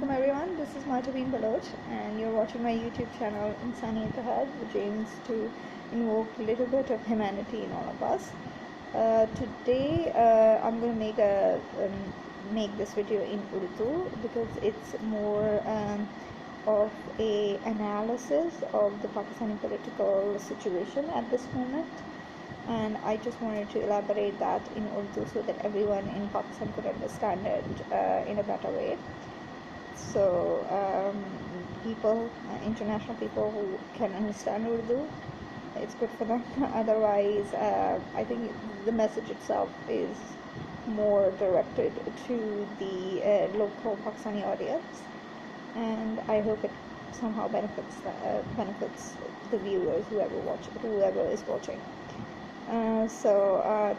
Welcome everyone, this is Martabeen Baloch and you're watching my YouTube channel Insaniyat Ahead, which aims to invoke a little bit of humanity in all of us. Today I'm going to make this video in Urdu because it's more of a analysis of the Pakistani political situation at this moment, and I just wanted to elaborate that in Urdu so that everyone in Pakistan could understand it in a better way. So people, international people who can understand Urdu, it's good for them. Otherwise, I think the message itself is more directed to the local Pakistani audience, and I hope it somehow benefits the viewers, whoever is watching.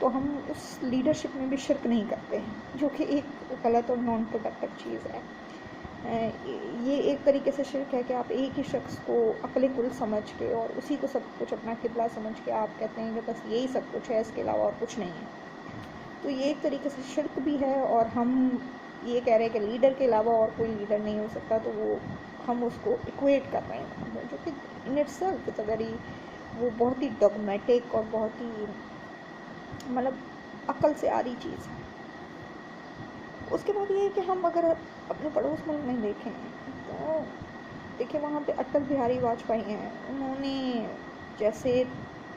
تو ہم اس leadership میں بھی شرک نہیں کرتے ہیں، جو کہ ایک غلط اور نان پروڈکٹیو چیز ہے۔ یہ ایک طریقے سے شرک ہے کہ آپ ایک ہی شخص کو عقل کل سمجھ کے اور اسی کو سب کچھ اپنا قبلہ سمجھ کے آپ کہتے ہیں کہ بس یہی سب کچھ ہے، اس کے علاوہ اور کچھ نہیں ہے۔ تو یہ ایک طریقے سے شرک بھی ہے، اور ہم یہ کہہ رہے ہیں کہ لیڈر کے علاوہ اور کوئی لیڈر نہیں ہو سکتا، تو وہ ہم اس کو ایکویٹ کر رہے ہیں، جو کہ in itself it's a very, وہ بہت ہی ڈوگمیٹک اور بہت ہی مطلب عقل سے آری چیز ہے۔ اس کے بعد یہ ہے کہ ہم اگر اپنے پڑوس ملک میں دیکھیں تو دیکھیں وہاں پہ اٹل بہاری واجپئی ہیں، انہوں نے جیسے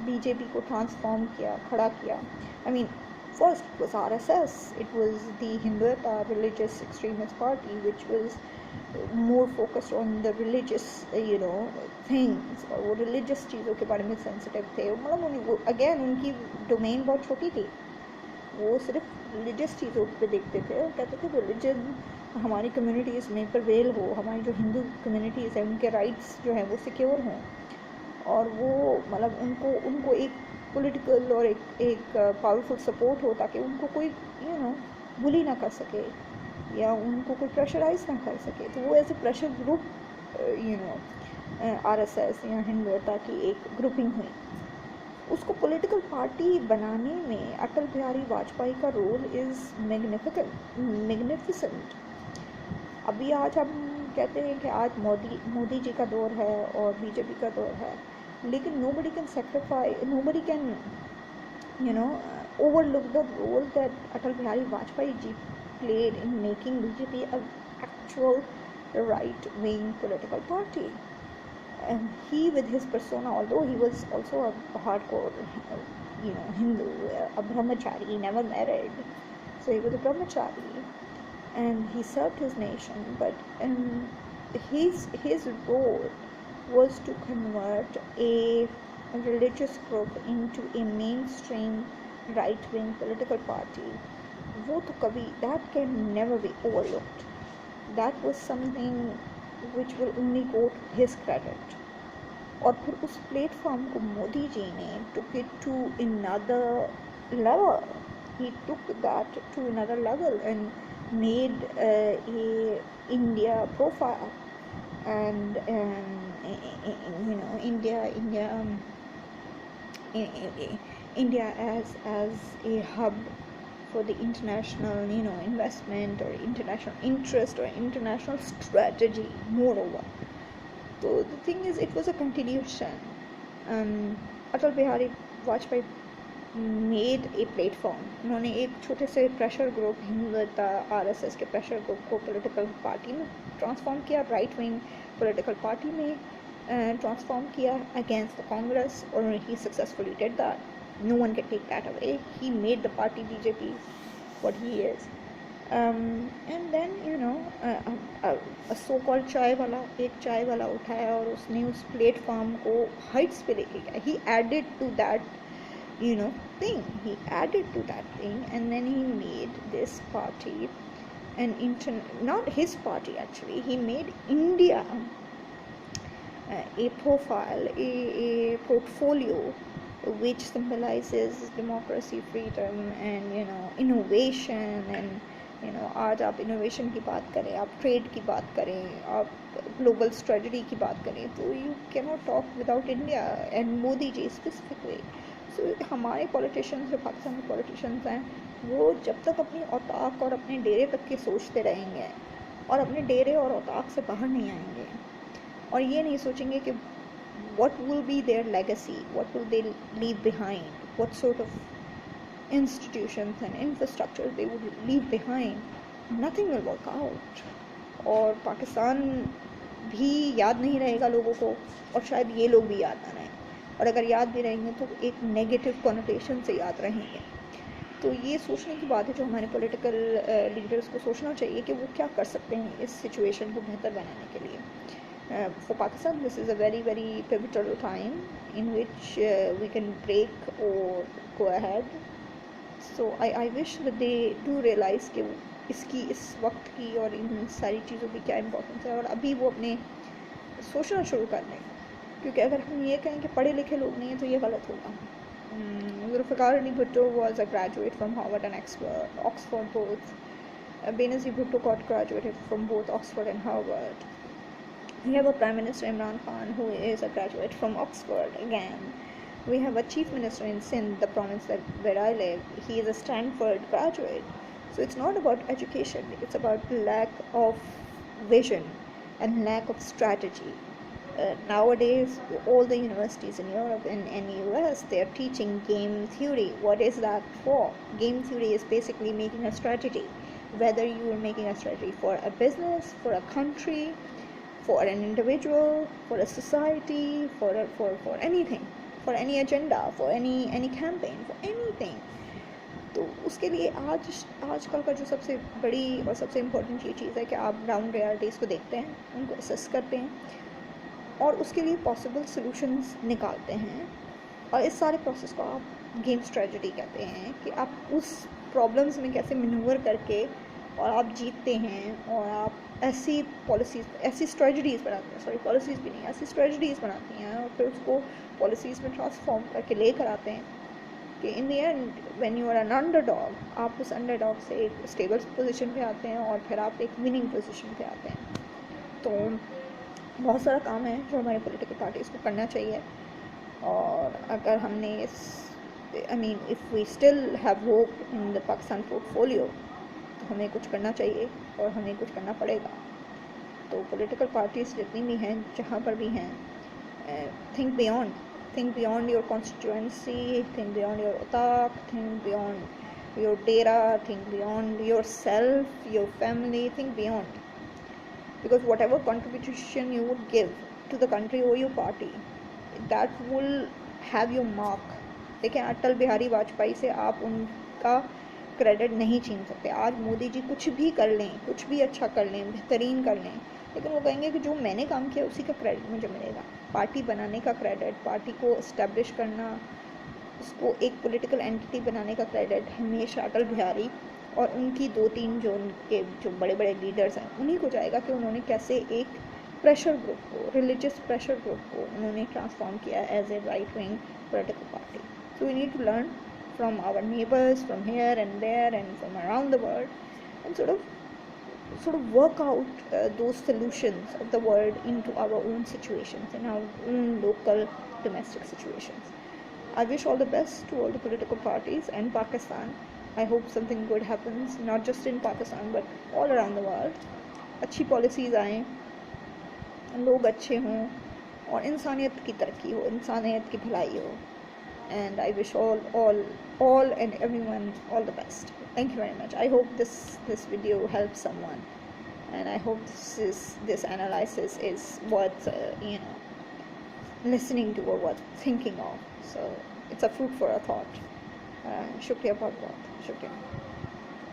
بی جے پی کو ٹرانسفارم کیا، کھڑا کیا، آئی مین first it was RSS, it was the Hindutva religious extremist party which was more focused on the religious things، اور وہ religious چیزوں کے بارے میں sensitive تھے، مطلب اگین ان کی ڈومین بہت چھوٹی تھی، وہ صرف ریلیجس چیزوں پہ دیکھتے تھے اور کہتے تھے ریلیجن ہماری کمیونٹیز میں پرویل ہو، ہماری جو ہندو کمیونٹیز ہیں ان کے رائٹس جو ہیں وہ سیکیور ہوں، اور وہ مطلب ان کو ایک پولیٹیکل اور ایک پاورفل سپورٹ ہو، تاکہ ان کو کوئی بلی نہ کر سکے یا ان کو کوئی پریشرائز نہ کر سکے۔ تو وہ as a pressure group are S S یا ہندوتا کی ایک گروپنگ ہوئی۔ اس کو پولیٹیکل پارٹی بنانے میں اٹل بہاری واجپئی کا رول از میگنیفیسنٹ۔ ابھی آج ہم کہتے ہیں کہ آج مودی جی کا دور ہے اور بی جے پی کا دور ہے، لیکن nobody can sacrifice, nobody can overlook the role that Atal Bihari Vajpayee ji played in making BJP an actual right-wing political party. And he, with his persona, although he was also a hardcore Hindu, a brahmachari, he never married, so he was a brahmachari and he served his nation, but his role was to convert a religious group into a mainstream right-wing political party. وہ تو کبھی that can never be overlooked. That was something which will only go to his credit. اور پھر اس platform کو مودی جی نے took it to another level. He took that to another level and made a India profile, and India as a hub for the international investment or international interest or international strategy, moreover. So the thing is, it was a continuation. Atal Bihari Vajpayee made a platform. انہوں نے ایک چھوٹے سے pressure group Hindutva R S S کے pressure group کو political party میں transform کیا، right wing political party میں ٹرانسفارم کیا اگینسٹ دا کانگریس، اور he successfully did that. No one can take that away. He made the party B J P what he is. And then so called چائے والا اٹھایا اور اس نے اس پلیٹ فارم کو ہائٹس پہ لے کے گیا. He added to that thing. He added to that thing, and then he made this party not his party actually. He made India a profile, a portfolio which symbolizes democracy, freedom, and innovation. And آج آپ innovation کی بات کریں، آپ trade کی بات کریں، آپ گلوبل اسٹریٹجی کی بات کریں، تو you can not talk without India and Modi ji specifically. So ہمارے پولیٹیشینس جو پاکستان کے پولیٹیشینس ہیں، وہ جب تک اپنی اوطاق اور اپنے ڈیرے تک کے سوچتے رہیں گے اور اپنے ڈیرے اور اوطاق سے باہر نہیں آئیں گے اور یہ نہیں سوچیں گے کہ what will be their legacy, what will they leave behind, what sort of institutions and infrastructure they would leave behind, nothing will work out. اور پاکستان بھی یاد نہیں رہے گا لوگوں کو، اور شاید یہ لوگ بھی یاد نہ رہیں، اور اگر یاد بھی رہیں گے تو ایک نیگیٹو کنوٹیشن سے یاد رہیں گے. تو یہ سوچنے کی بات ہے جو ہمارے پولیٹیکل لیڈرز کو سوچنا چاہیے کہ وہ کیا کر سکتے ہیں اس سچویشن کو بہتر بنانے کے لیے. For Pakistan, this is a very, very pivotal time in which we can break or go ahead. So I wish that they do realize کہ اس وقت کی اور ان ساری چیزوں کی کیا امپورٹنس ہے، اور ابھی وہ اپنے سوچنا شروع کر دیں. کیونکہ اگر ہم یہ کہیں کہ پڑھے لکھے لوگ نہیں ہیں تو یہ غلط ہوگا. Zulfikar Ali Bhutto was a graduate from Harvard and Oxford both. Benazir Bhutto got graduated from both Oxford and Harvard. We have a Prime Minister Imran Khan who is a graduate from Oxford again. We have a Chief Minister in Sindh, the province where I live. He is a Stanford graduate. So it's not about education, it's about lack of vision and lack of strategy. Nowadays, all the universities in Europe and US, they are teaching game theory. What is that for? Game theory is basically making a strategy. Whether you are making a strategy for a business, for a country, for an individual, for a society, for anything, for any agenda, for any campaign, for anything. تو اس کے لیے آج کل کا جو سب سے بڑی اور سب سے امپورٹنٹ یہ چیز ہے کہ آپ گراؤنڈ ریالٹیز کو دیکھتے ہیں، ان کو اسیس کرتے ہیں اور اس کے لیے پاسبل سلوشنز نکالتے ہیں. اور اس سارے پروسیس کو آپ گیم اسٹریٹجی کہتے ہیں کہ آپ اس پرابلمس میں کیسے مینور کر کے اور آپ جیتتے ہیں اور آپ ایسی اسٹریٹجیز بناتے ہیں، پالیسیز بھی نہیں، ایسی اسٹریٹجیز بناتی ہیں اور پھر اس کو پالیسیز میں ٹرانسفارم کر کے لے کر آتے ہیں کہ in the end when you are an underdog, آپ اس انڈر ڈاگ سے ایک اسٹیبل پوزیشن پہ آتے ہیں اور پھر آپ ایک وننگ پوزیشن پہ آتے ہیں. تو بہت سارا کام ہے جو ہمارے پولیٹیکل پارٹیز کو کرنا چاہیے. اور اگر ہم نے if we still have hope in the Pakistan portfolio, تو ہمیں کچھ کرنا چاہیے اور ہمیں کچھ کرنا پڑے گا. تو پولیٹیکل پارٹیز جتنی بھی ہیں، جہاں پر بھی ہیں، think beyond your constituency, think beyond your otak, think beyond your data, think beyond yourself, your family, think beyond. Because whatever contribution you would give to the country or your party, that will have your mark. دیکھیں اٹل بہاری واجپئی سے آپ ان کا credit نہیں چھین سکتے. آج مودی جی کچھ بھی کر لیں، کچھ بھی اچھا کر لیں، بہترین کر لیں، لیکن وہ کہیں گے کہ جو میں نے کام کیا اسی کا کریڈٹ مجھے ملے گا. پارٹی بنانے کا کریڈٹ، پارٹی کو اسٹیبلش کرنا، اس کو ایک پولیٹیکل اینٹی بنانے کا کریڈٹ ہمیشہ اٹل بہاری اور ان کی 2-3 جو ان کے جو بڑے بڑے لیڈرز ہیں انہیں کو جائے گا کہ انہوں نے کیسے ایک پریشر گروپ کو، ریلیجیس پریشر گروپ کو انہوں نے ٹرانسفارم کیا as a right wing political party. So we need to learn from our neighbours, from here and there and from around the world and sort of work out those solutions of the world into our own situations, in our own local domestic situations. I wish all the best to all the political parties and Pakistan. I hope something good happens, not just in Pakistan but all around the world. اچھی policies آئیں، لوگ اچھے ہوں اور انسانیت کی ترقی ہو، انسانیت کی بھلائی ہو. And I wish all and everyone all the best. Thank you very much. I hope this video helps someone, and I hope this analysis is worth listening to or worth thinking of. So it's a food for a thought. شکریہ، بہت بہت شکریہ.